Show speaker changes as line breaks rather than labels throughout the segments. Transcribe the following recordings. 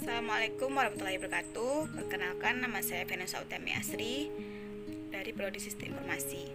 Assalamualaikum warahmatullahi wabarakatuh. Perkenalkan, nama saya Venusa Utami Asri dari Prodi Sistem Informasi.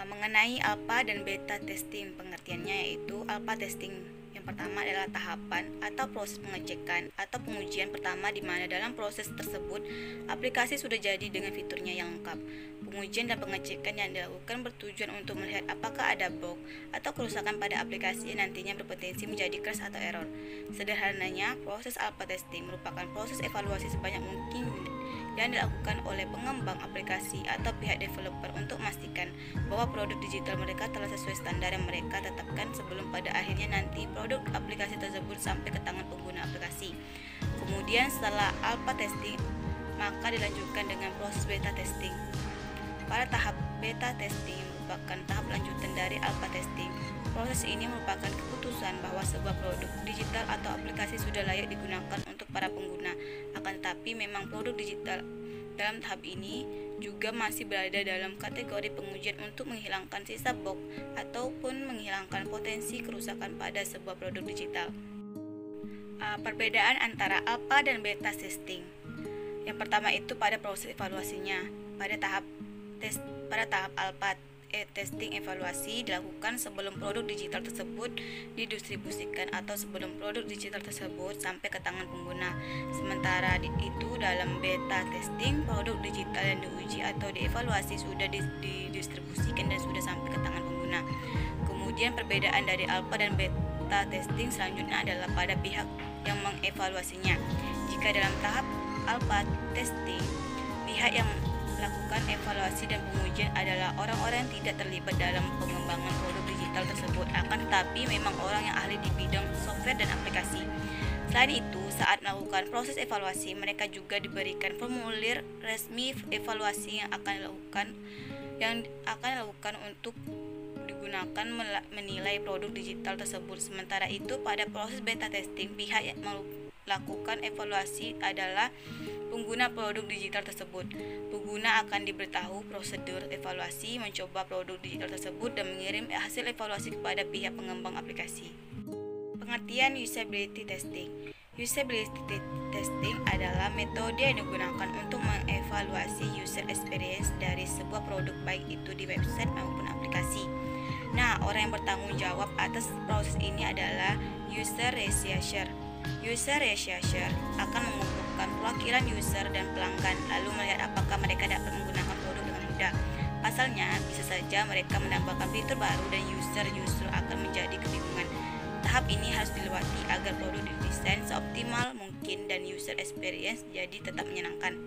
Mengenai alpha dan beta testing, pengertiannya yaitu alpha testing yang pertama adalah tahapan atau proses pengecekan atau pengujian pertama di mana dalam proses tersebut aplikasi sudah jadi dengan fiturnya yang lengkap. Pengujian dan pengecekan yang dilakukan bertujuan untuk melihat apakah ada bug atau kerusakan pada aplikasi yang nantinya berpotensi menjadi crash atau error. Sederhananya, proses alpha testing merupakan proses evaluasi sebanyak mungkin yang dilakukan oleh pengembang aplikasi atau pihak developer untuk memastikan bahwa produk digital mereka telah sesuai standar yang mereka tetapkan sebelum pada akhirnya nanti produk aplikasi tersebut sampai ke tangan pengguna aplikasi. Kemudian setelah alpha testing, maka dilanjutkan dengan proses beta testing. Pada tahap beta testing merupakan tahap lanjutan dari alpha testing. Proses ini merupakan keputusan bahwa sebuah produk digital atau aplikasi sudah layak digunakan untuk para pengguna. Akan tetapi memang produk digital dalam tahap ini juga masih berada dalam kategori pengujian untuk menghilangkan sisa bug ataupun menghilangkan potensi kerusakan pada sebuah produk digital. Perbedaan antara alpha dan beta testing. Yang pertama itu pada proses evaluasinya. Pada tahap alpha testing, evaluasi dilakukan sebelum produk digital tersebut didistribusikan atau sebelum produk digital tersebut sampai ke tangan pengguna. Sementara itu dalam beta testing, produk digital yang diuji atau dievaluasi sudah didistribusikan dan sudah sampai ke tangan pengguna. Kemudian perbedaan dari alpha dan beta testing selanjutnya adalah pada pihak yang mengevaluasinya. Jika dalam tahap alpha testing, pihak yang melakukan evaluasi dan pengujian adalah orang-orang yang tidak terlibat dalam pengembangan produk digital tersebut, akan tetapi memang orang yang ahli di bidang software dan aplikasi. Selain itu, saat melakukan proses evaluasi, mereka juga diberikan formulir resmi evaluasi yang akan dilakukan untuk digunakan menilai produk digital tersebut. Sementara itu, pada proses beta testing, pihak yang melakukan evaluasi adalah pengguna produk digital tersebut. Pengguna akan diberitahu prosedur evaluasi, mencoba produk digital tersebut, dan mengirim hasil evaluasi kepada pihak pengembang aplikasi. Pengertian usability testing. Usability testing adalah metode yang digunakan untuk mengevaluasi user experience dari sebuah produk, baik itu di website maupun aplikasi. Nah, orang yang bertanggung jawab atas proses ini adalah user researcher. User researcher akan mengumpulkan perwakilan user dan pelanggan, lalu melihat apakah mereka dapat menggunakan produk dengan mudah. Pasalnya, bisa saja mereka menambahkan fitur baru dan user justru akan menjadi kebingungan. Tahap ini harus dilewati agar produk didesain seoptimal mungkin dan user experience jadi tetap menyenangkan.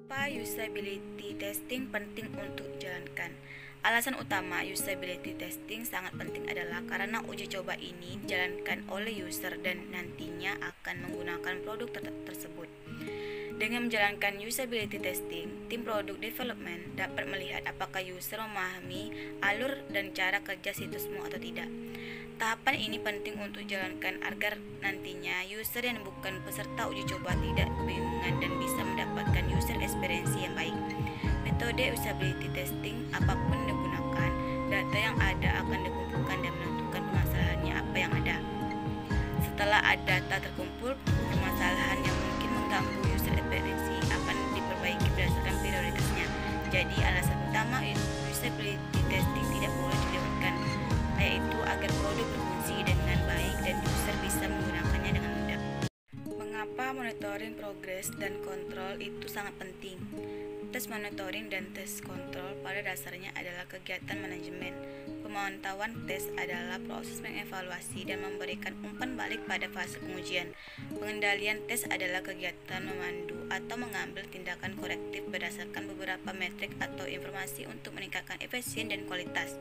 Kenapa usability testing penting untuk dijalankan? Alasan utama usability testing sangat penting adalah karena uji coba ini dijalankan oleh user dan nantinya akan menggunakan produk tersebut. Dengan menjalankan usability testing, tim product development dapat melihat apakah user memahami alur dan cara kerja situsmu atau tidak. Tahapan ini penting untuk dijalankan agar nantinya user yang bukan peserta uji coba tidak kebingungan dan bisa mendapatkan user experience yang baik. Metode usability testing apapun digunakan, data yang ada akan dikumpulkan dan menentukan permasalahannya apa yang ada. Setelah data terkumpul, permasalahan yang mungkin mengganggu user experience akan diperbaiki berdasarkan prioritasnya. Jadi alasan utama usability testing tidak boleh dilewatkan, yaitu agar produk berfungsi dengan baik dan user bisa menggunakannya dengan mudah. Mengapa monitoring progress dan kontrol itu sangat penting? Tes monitoring dan tes kontrol pada dasarnya adalah kegiatan manajemen. Pemantauan tes adalah proses mengevaluasi dan memberikan umpan balik pada fase pengujian. Pengendalian tes adalah kegiatan memandu atau mengambil tindakan korektif berdasarkan beberapa metrik atau informasi untuk meningkatkan efisien dan kualitas.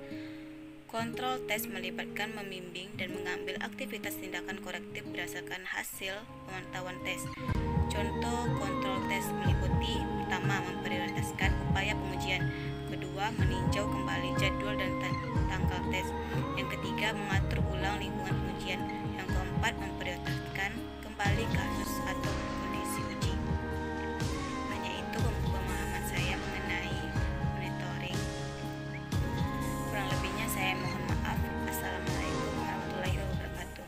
Kontrol tes melibatkan membimbing dan mengambil aktivitas tindakan korektif berdasarkan hasil pemantauan tes. Contoh kontrol tes meliputi: pertama, memprioritaskan upaya pengujian, kedua, meninjau kembali jadwal dan tanggal tes, yang ketiga, mengatur ulang lingkungan pengujian, yang keempat, memprioritaskan kembali kasus atau kondisi uji. Hanya itu pemahaman saya mengenai monitoring. Kurang lebihnya saya mohon maaf. Assalamualaikum warahmatullahi wabarakatuh.